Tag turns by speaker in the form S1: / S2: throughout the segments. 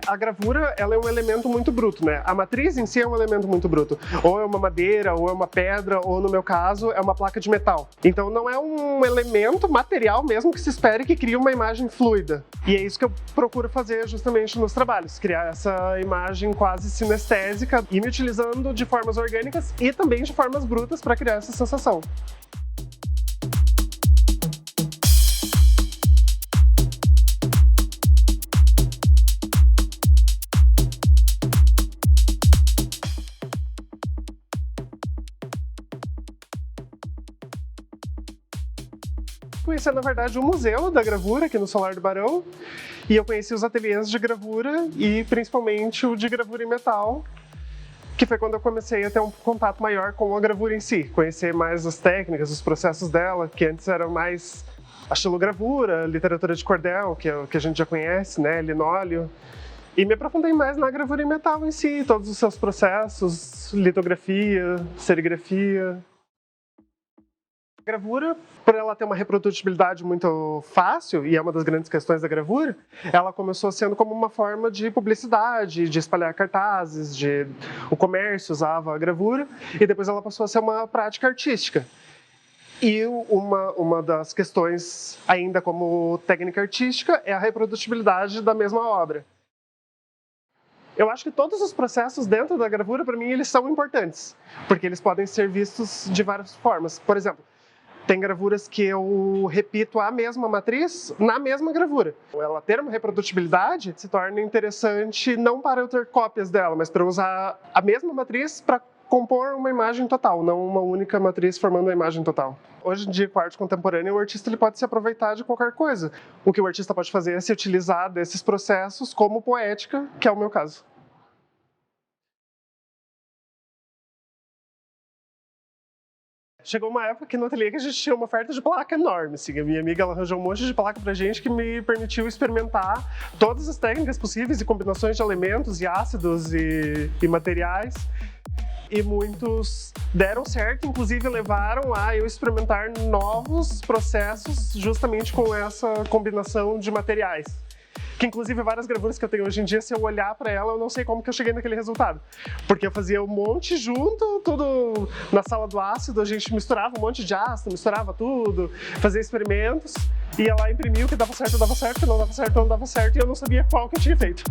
S1: A gravura, ela é um elemento muito bruto, né? A matriz em si é um elemento muito bruto. Ou é uma madeira, ou é uma pedra, ou no meu caso, é uma placa de metal. Então não é um elemento material mesmo que se espere que crie uma imagem fluida. E é isso que eu procuro fazer justamente nos trabalhos, criar essa imagem quase sinestésica e me utilizando de formas orgânicas e também de formas brutas para criar essa sensação. Conheci, na verdade, o Museu da Gravura aqui no Solar do Barão, e eu conheci os ateliês de gravura e principalmente o de gravura em metal, que foi quando eu comecei a ter um contato maior com a gravura em si, conhecer mais as técnicas, os processos dela, que antes era mais a xilogravura, literatura de cordel, que é o que a gente já conhece, né, linóleo, e me aprofundei mais na gravura em metal em si, todos os seus processos, litografia, serigrafia. A gravura, por ela ter uma reprodutibilidade muito fácil, e é uma das grandes questões da gravura, ela começou sendo como uma forma de publicidade, de espalhar cartazes, o comércio usava a gravura, e depois ela passou a ser uma prática artística. E uma das questões, ainda como técnica artística, é a reprodutibilidade da mesma obra. Eu acho que todos os processos dentro da gravura, para mim, eles são importantes, porque eles podem ser vistos de várias formas. Por exemplo, tem gravuras que eu repito a mesma matriz na mesma gravura. Ela ter uma reprodutibilidade se torna interessante não para eu ter cópias dela, mas para eu usar a mesma matriz para compor uma imagem total, não uma única matriz formando a imagem total. Hoje em dia, com a arte contemporânea, o artista ele pode se aproveitar de qualquer coisa. O que o artista pode fazer é se utilizar desses processos como poética, que é o meu caso. Chegou uma época que no ateliê que a gente tinha uma oferta de placa enorme, assim. A minha amiga ela arranjou um monte de placa pra gente que me permitiu experimentar todas as técnicas possíveis e combinações de elementos e ácidos e materiais. E muitos deram certo, inclusive levaram a eu experimentar novos processos justamente com essa combinação de materiais. Que inclusive várias gravuras que eu tenho hoje em dia, se eu olhar para ela, eu não sei como que eu cheguei naquele resultado. Porque eu fazia um monte junto, tudo na sala do ácido, a gente misturava um monte de ácido, misturava tudo, fazia experimentos, ia lá, imprimia o que dava certo, o que não dava certo, não dava certo, e eu não sabia qual que eu tinha feito.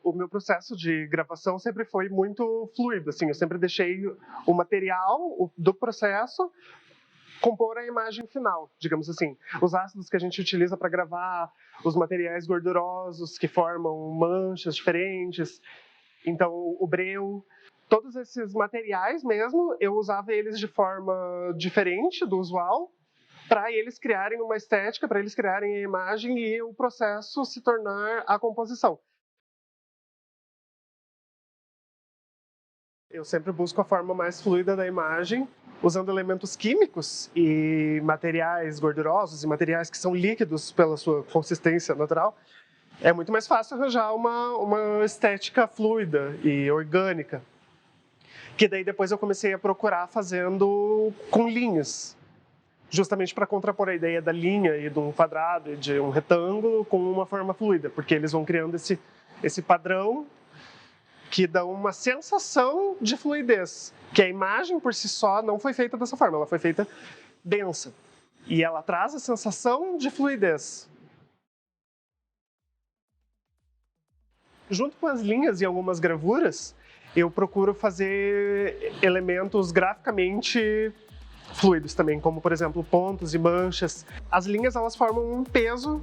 S1: O meu processo de gravação sempre foi muito fluido, assim, eu sempre deixei o material do processo compor a imagem final, digamos assim. Os ácidos que a gente utiliza para gravar, os materiais gordurosos que formam manchas diferentes, então o breu, todos esses materiais mesmo, eu usava eles de forma diferente do usual, para eles criarem uma estética, para eles criarem a imagem e o processo se tornar a composição. Eu sempre busco a forma mais fluida da imagem, usando elementos químicos e materiais gordurosos e materiais que são líquidos pela sua consistência natural. É muito mais fácil arranjar uma estética fluida e orgânica. Que daí depois eu comecei a procurar fazendo com linhas, justamente para contrapor a ideia da linha e de um quadrado e de um retângulo com uma forma fluida, porque eles vão criando esse padrão que dá uma sensação de fluidez, que a imagem por si só não foi feita dessa forma, ela foi feita densa. E ela traz a sensação de fluidez. Junto com as linhas e algumas gravuras, eu procuro fazer elementos graficamente fluidos também, como, por exemplo, pontos e manchas. As linhas, elas formam um peso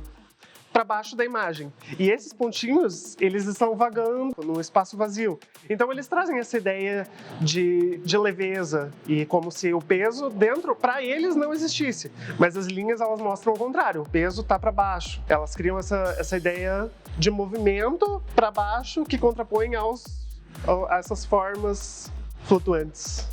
S1: para baixo da imagem. E esses pontinhos, eles estão vagando no espaço vazio. Então eles trazem essa ideia de leveza e como se o peso dentro, para eles, não existisse. Mas as linhas, elas mostram o contrário, o peso está para baixo. Elas criam essa ideia de movimento para baixo que contrapõe a essas formas flutuantes.